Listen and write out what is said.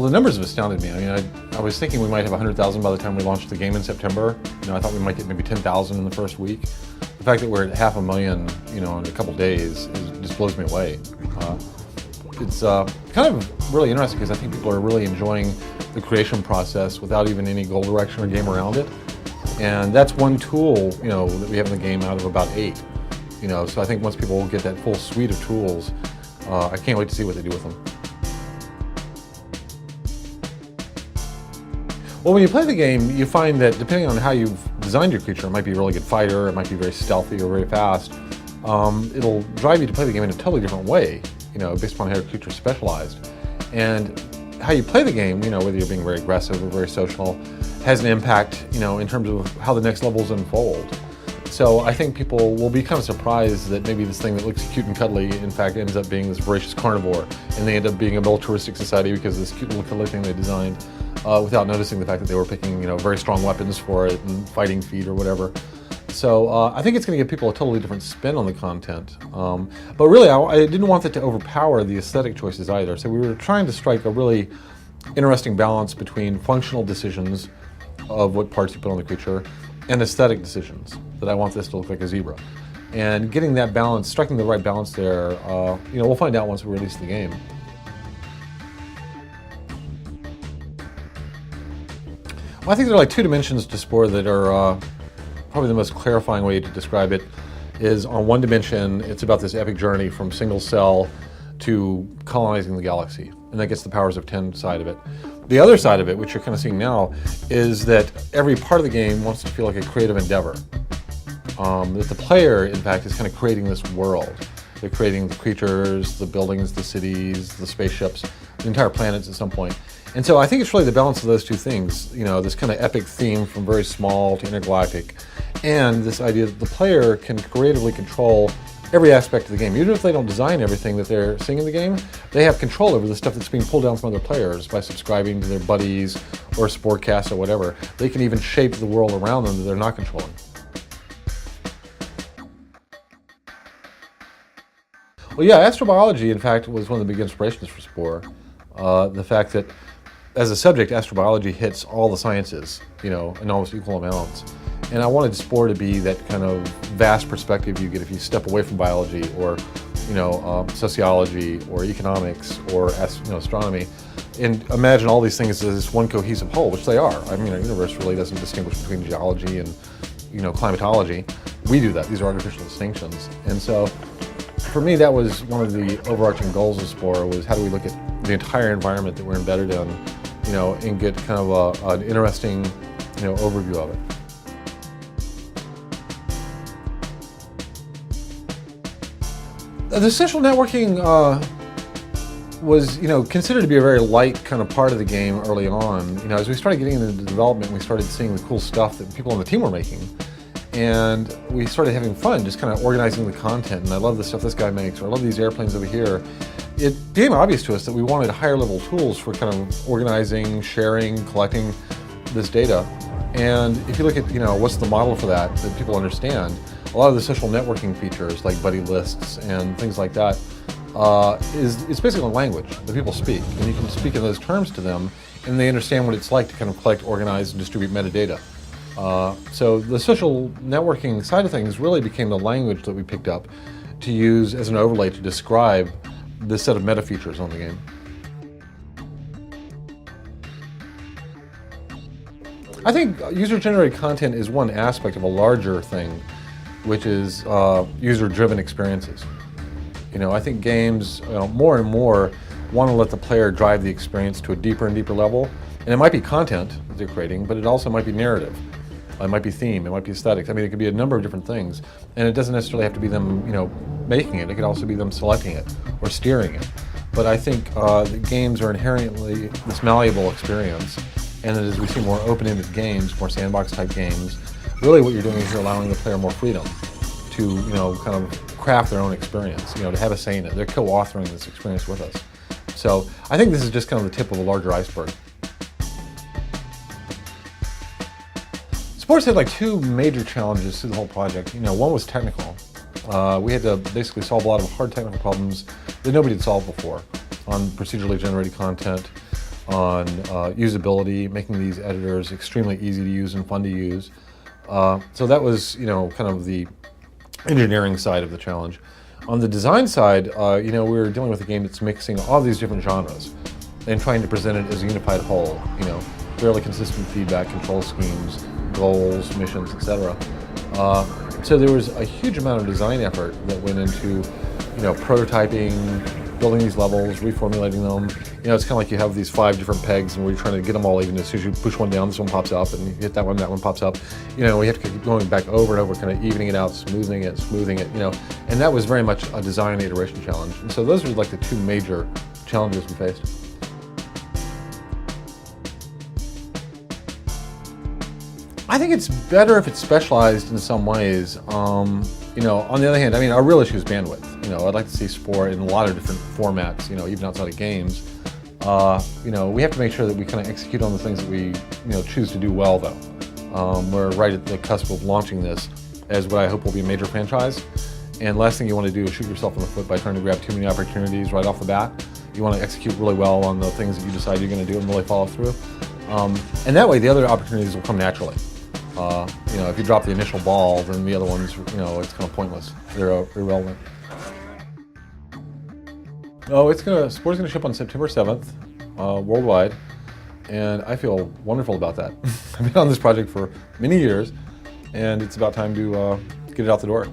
Well, the numbers have astounded me. I mean, I was thinking we might have 100,000 by the time we launched the game in September. I thought we might get maybe 10,000 in the first week. The fact that we're at 500,000, in a couple days just blows me away. It's kind of really interesting because I think people are really enjoying the creation process without even any goal direction or game around it. And that's one tool, that we have in the game out of about 8. So I think once people get that full suite of tools, I can't wait to see what they do with them. Well, when you play the game, you find that depending on how you've designed your creature, it might be a really good fighter, it might be very stealthy or very fast. It'll drive you to play the game in a totally different way, based upon how your creature is specialized. And how you play the game, whether you're being very aggressive or very social, has an impact, in terms of how the next levels unfold. So I think people will be kind of surprised that maybe this thing that looks cute and cuddly, in fact, ends up being this voracious carnivore, and they end up being a militaristic society because of this cute little cuddly thing they designed, without noticing the fact that they were picking, very strong weapons for it and fighting feet or whatever. So I think it's going to give people a totally different spin on the content. But really, I didn't want it to overpower the aesthetic choices either. So we were trying to strike a really interesting balance between functional decisions of what parts you put on the creature and aesthetic decisions, that I want this to look like a zebra. And getting that balance, striking the right balance there, we'll find out once we release the game. Well, I think there are like 2 dimensions to Spore that are probably the most clarifying way to describe it is on one dimension, it's about this epic journey from single cell to colonizing the galaxy. And that gets the powers of 10 side of it. The other side of it, which you're kind of seeing now, is that every part of the game wants to feel like a creative endeavor. That the player, in fact, is kind of creating this world. They're creating the creatures, the buildings, the cities, the spaceships, the entire planets at some point. And so I think it's really the balance of those 2 things, this kind of epic theme from very small to intergalactic, and this idea that the player can creatively control every aspect of the game. Even if they don't design everything that they're seeing in the game, they have control over the stuff that's being pulled down from other players by subscribing to their buddies or Sporecast or whatever. They can even shape the world around them that they're not controlling. Well, yeah, astrobiology, in fact, was one of the big inspirations for Spore. The fact that, as a subject, astrobiology hits all the sciences, in almost equal amounts. And I wanted Spore to be that kind of vast perspective you get if you step away from biology or, sociology or economics or astronomy, and imagine all these things as this one cohesive whole, which they are. I mean, our universe really doesn't distinguish between geology and, climatology. We do that. These are artificial distinctions. And so, for me, that was one of the overarching goals of Spore, was how do we look at the entire environment that we're embedded in, and get kind of an interesting, overview of it. The social networking was, considered to be a very light kind of part of the game early on. As we started getting into the development, we started seeing the cool stuff that people on the team were making. And we started having fun just kind of organizing the content. And I love the stuff this guy makes, or I love these airplanes over here. It became obvious to us that we wanted higher level tools for kind of organizing, sharing, collecting this data. And if you look at, what's the model for that people understand, a lot of the social networking features like buddy lists and things like that it's basically a language that people speak, and you can speak in those terms to them, and they understand what it's like to kind of collect, organize, and distribute metadata. So the social networking side of things really became the language that we picked up to use as an overlay to describe this set of meta features on the game. I think user-generated content is one aspect of a larger thing, which is user-driven experiences. I think games more and more want to let the player drive the experience to a deeper and deeper level. And it might be content that they're creating, but it also might be narrative. It might be theme, it might be aesthetics. I mean, it could be a number of different things. And it doesn't necessarily have to be them, making it. It could also be them selecting it or steering it. But I think the games are inherently this malleable experience. And as we see more open-ended games, more sandbox-type games, really what you're doing is you're allowing the player more freedom to, kind of craft their own experience, to have a say in it. They're co-authoring this experience with us. So I think this is just kind of the tip of a larger iceberg. Spore had like 2 major challenges through the whole project. One was technical. We had to basically solve a lot of hard technical problems that nobody had solved before on procedurally generated content. on usability, making these editors extremely easy to use and fun to use. So that was, kind of the engineering side of the challenge. On the design side, we were dealing with a game that's mixing all these different genres and trying to present it as a unified whole, fairly consistent feedback, control schemes, goals, missions, etc. So there was a huge amount of design effort that went into, prototyping, building these levels, reformulating them. It's kind of like you have these 5 different pegs and we're trying to get them all even. As soon as you push one down, this one pops up, and you hit that one pops up. We have to keep going back over and over, kind of evening it out, smoothing it, and that was very much a design iteration challenge. And so those were like the 2 major challenges we faced. I think it's better if it's specialized in some ways. On the other hand, our real issue is bandwidth. I'd like to see Spore in a lot of different formats, even outside of games. We have to make sure that we kind of execute on the things that we, choose to do well, though. We're right at the cusp of launching this as what I hope will be a major franchise. And last thing you want to do is shoot yourself in the foot by trying to grab too many opportunities right off the bat. You want to execute really well on the things that you decide you're going to do and really follow through. And that way, the other opportunities will come naturally. If you drop the initial ball, then the other ones, it's kind of pointless. They're irrelevant. Spore's gonna ship on September 7th, worldwide, and I feel wonderful about that. I've been on this project for many years, and it's about time to get it out the door.